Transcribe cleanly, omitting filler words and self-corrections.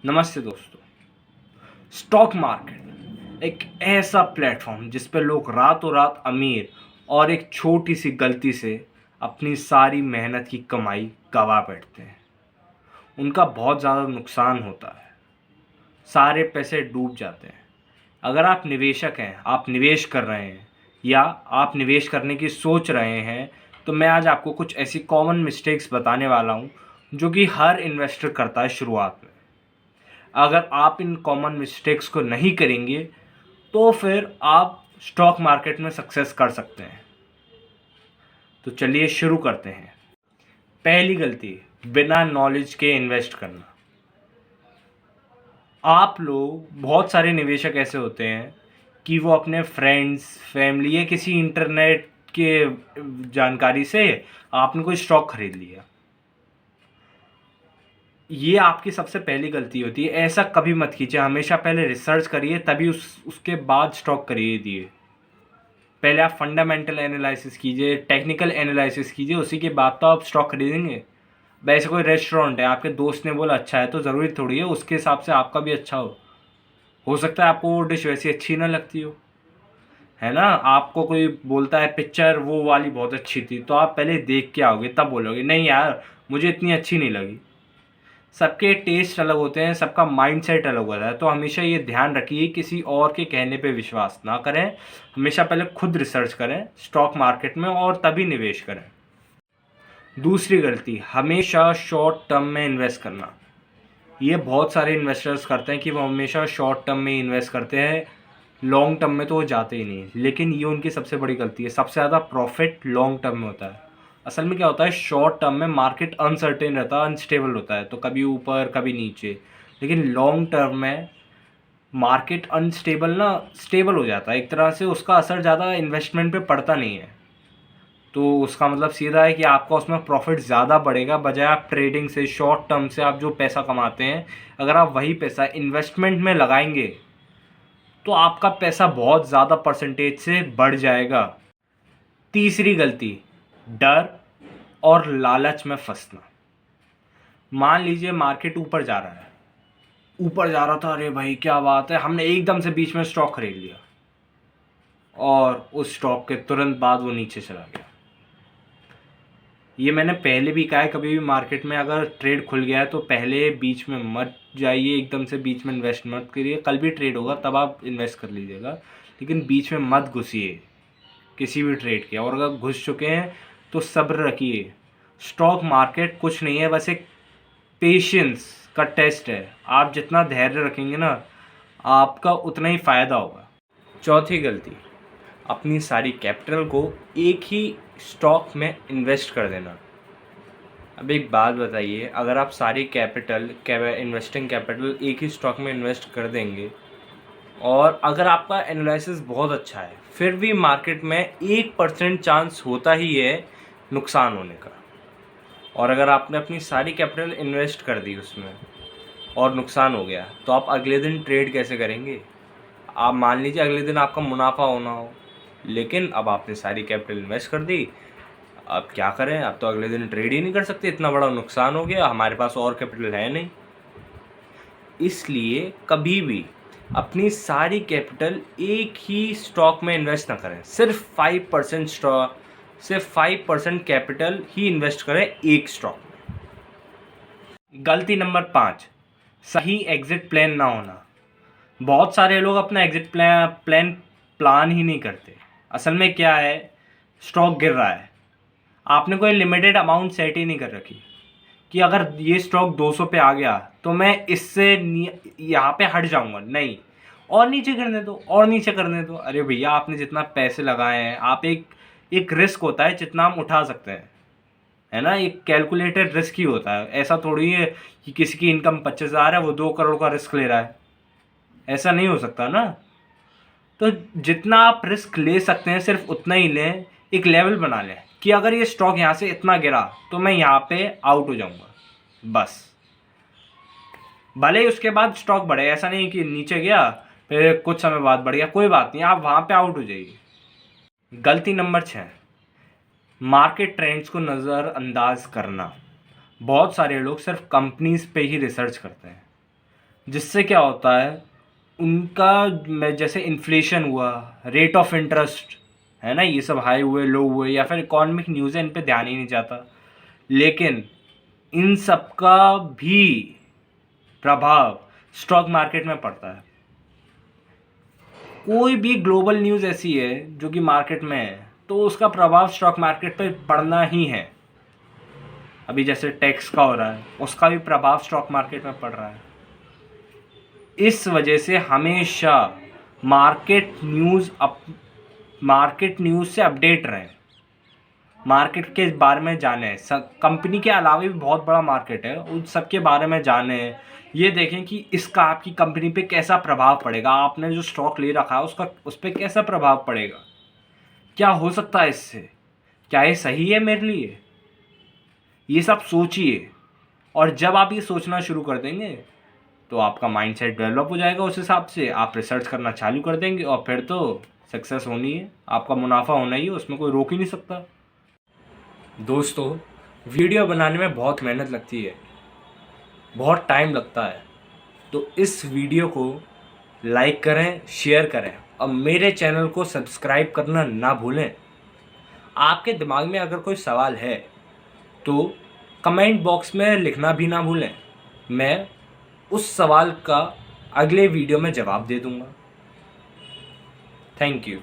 नमस्ते दोस्तों। Stock market एक ऐसा प्लेटफॉर्म जिस पे लोग रातों रात अमीर और एक छोटी सी गलती से अपनी सारी मेहनत की कमाई गवा बैठते हैं। उनका बहुत ज़्यादा नुकसान होता है, सारे पैसे डूब जाते हैं। अगर आप निवेशक हैं, आप निवेश कर रहे हैं या आप निवेश करने की सोच रहे हैं, तो मैं आज आपको कुछ ऐसी कॉमन मिस्टेक्स बताने वाला हूँ जो कि हर इन्वेस्टर करता है शुरुआत में। अगर आप इन कॉमन मिस्टेक्स को नहीं करेंगे तो फिर आप स्टॉक मार्केट में सक्सेस कर सकते हैं। तो चलिए शुरू करते हैं। पहली गलती, बिना नॉलेज के इन्वेस्ट करना। आप लोग, बहुत सारे निवेशक ऐसे होते हैं कि वो अपने फ्रेंड्स, फैमिली या किसी इंटरनेट के जानकारी से आपने कोई स्टॉक खरीद लिया। ये आपकी सबसे पहली गलती होती है। ऐसा कभी मत कीजिए। हमेशा पहले रिसर्च करिए, तभी उसके बाद स्टॉक खरीदिए। पहले आप फंडामेंटल एनालिसिस कीजिए, टेक्निकल एनालिसिस कीजिए, उसी के बाद तो आप स्टॉक खरीदेंगे। वैसे कोई रेस्टोरेंट है, आपके दोस्त ने बोला अच्छा है, तो ज़रूरी थोड़ी है उसके हिसाब से आपका भी अच्छा हो सकता है आपको वो डिश वैसी अच्छी ना लगती हो, है ना। आपको कोई बोलता है पिक्चर वो वाली बहुत अच्छी थी, तो आप पहले देख के आओगे, तब बोलोगे नहीं यार मुझे इतनी अच्छी नहीं लगी। सबके टेस्ट अलग होते हैं, सबका माइंडसेट अलग होता है। तो हमेशा ये ध्यान रखिए, किसी और के कहने पे विश्वास ना करें। हमेशा पहले खुद रिसर्च करें स्टॉक मार्केट में और तभी निवेश करें। दूसरी गलती, हमेशा शॉर्ट टर्म में इन्वेस्ट करना। ये बहुत सारे इन्वेस्टर्स करते हैं कि वो हमेशा शॉर्ट टर्म में इन्वेस्ट करते हैं, लॉन्ग टर्म में तो वो जाते ही नहीं। लेकिन ये उनकी सबसे बड़ी गलती है। सबसे ज़्यादा प्रॉफिट लॉन्ग टर्म में होता है। असल में क्या होता है, शॉर्ट टर्म में मार्केट अनसर्टेन रहता है, अनस्टेबल होता है, तो कभी ऊपर कभी नीचे। लेकिन लॉन्ग टर्म में मार्केट अनस्टेबल ना स्टेबल हो जाता है एक तरह से। उसका असर ज़्यादा इन्वेस्टमेंट पे पड़ता नहीं है। तो उसका मतलब सीधा है कि आपका उसमें प्रॉफिट ज़्यादा बढ़ेगा, बजाय आप ट्रेडिंग से, शॉर्ट टर्म से आप जो पैसा कमाते हैं, अगर आप वही पैसा इन्वेस्टमेंट में लगाएंगे तो आपका पैसा बहुत ज़्यादा परसेंटेज से बढ़ जाएगा। तीसरी गलती, डर और लालच में फंसना। मान लीजिए मार्केट ऊपर जा रहा है, ऊपर जा रहा था, अरे भाई क्या बात है, हमने एकदम से बीच में स्टॉक खरीद लिया और उस स्टॉक के तुरंत बाद वो नीचे चला गया। ये मैंने पहले भी कहा है, कभी भी मार्केट में अगर ट्रेड खुल गया है तो पहले बीच में मत जाइए, एकदम से बीच में इन्वेस्ट मत करिए। कल भी ट्रेड होगा तब आप इन्वेस्ट कर लीजिएगा, लेकिन बीच में मत घुसिए किसी भी ट्रेड के। और अगर घुस चुके हैं तो सब्र रखिए। स्टॉक मार्केट कुछ नहीं है, बस एक पेशेंस का टेस्ट है। आप जितना धैर्य रखेंगे ना, आपका उतना ही फ़ायदा होगा। चौथी गलती, अपनी सारी कैपिटल को एक ही स्टॉक में इन्वेस्ट कर देना। अब एक बात बताइए, अगर आप सारी इन्वेस्टिंग कैपिटल एक ही स्टॉक में इन्वेस्ट कर देंगे और अगर आपका एनालिसिस बहुत अच्छा है, फिर भी मार्केट में 1% चांस होता ही है नुकसान होने का। और अगर आपने अपनी सारी कैपिटल इन्वेस्ट कर दी उसमें और नुकसान हो गया, तो आप अगले दिन ट्रेड कैसे करेंगे। आप मान लीजिए अगले दिन आपका मुनाफा होना हो, लेकिन अब आपने सारी कैपिटल इन्वेस्ट कर दी, अब क्या करें, अब तो अगले दिन ट्रेड ही नहीं कर सकते, इतना बड़ा नुकसान हो गया, हमारे पास और कैपिटल है नहीं। इसलिए कभी भी अपनी सारी कैपिटल एक ही स्टॉक में इन्वेस्ट ना करें। सिर्फ 5% कैपिटल ही इन्वेस्ट करें एक स्टॉक में। गलती नंबर 5, सही एग्जिट प्लान ना होना। बहुत सारे लोग अपना एग्जिट प्लान ही नहीं करते। असल में क्या है, स्टॉक गिर रहा है, आपने कोई लिमिटेड अमाउंट सेट ही नहीं कर रखी कि अगर ये स्टॉक 200 पे आ गया तो मैं इससे यहाँ पे हट जाऊंगा, नहीं, और नीचे करने दो, और नीचे करने दो। अरे भैया, आपने जितना पैसे लगाए हैं, आप एक रिस्क होता है जितना हम उठा सकते हैं, है ना। एक कैलकुलेटेड रिस्क ही होता है। ऐसा थोड़ी है कि किसी की इनकम 25,000 है, वो 2 करोड़ का रिस्क ले रहा है, ऐसा नहीं हो सकता ना। तो जितना आप रिस्क ले सकते हैं सिर्फ उतना ही लें। एक लेवल बना लें कि अगर ये स्टॉक यहाँ से इतना गिरा तो मैं यहाँ पे आउट हो जाऊंगा, बस। भले ही उसके बाद स्टॉक बढ़े, ऐसा नहीं कि नीचे गया फिर कुछ समय बाद बढ़ गया, कोई बात नहीं, आप वहाँ पे आउट हो जाइए। गलती नंबर 6, मार्केट ट्रेंड्स को नज़रअंदाज करना। बहुत सारे लोग सिर्फ कंपनीज पे ही रिसर्च करते हैं। जिससे क्या होता है, उनका जैसे इन्फ्लेशन हुआ, रेट ऑफ इंटरेस्ट है ना, ये सब हाई हुए, लो हुए, या फिर इकोनॉमिक न्यूज़ है, इन पे ध्यान ही नहीं जाता। लेकिन इन सब का भी प्रभाव स्टॉक मार्केट में पड़ता है। कोई भी ग्लोबल न्यूज़ ऐसी है जो कि मार्केट में है, तो उसका प्रभाव स्टॉक मार्केट पर पड़ना ही है। अभी जैसे टैक्स का हो रहा है, उसका भी प्रभाव स्टॉक मार्केट में पड़ रहा है। इस वजह से हमेशा मार्केट न्यूज़ से अपडेट रहें, मार्केट के बारे में जानें। कंपनी के अलावा भी बहुत बड़ा मार्केट है, उन सब के बारे में जानें। ये देखें कि इसका आपकी कंपनी पे कैसा प्रभाव पड़ेगा, आपने जो स्टॉक ले रखा है उसका उस पर कैसा प्रभाव पड़ेगा, क्या हो सकता है इससे, क्या ये सही है मेरे लिए, ये सब सोचिए। और जब आप ये सोचना शुरू कर देंगे तो आपका माइंडसेट डेवलप हो जाएगा, उस हिसाब से आप रिसर्च करना चालू कर देंगे, और फिर तो सक्सेस होनी है, आपका मुनाफा होना ही है, उसमें कोई रोक ही नहीं सकता। दोस्तों, वीडियो बनाने में बहुत मेहनत लगती है, बहुत टाइम लगता है, तो इस वीडियो को लाइक करें, शेयर करें, और मेरे चैनल को सब्सक्राइब करना ना भूलें। आपके दिमाग में अगर कोई सवाल है तो कमेंट बॉक्स में लिखना भी ना भूलें, मैं उस सवाल का अगले वीडियो में जवाब दे दूंगा। Thank you.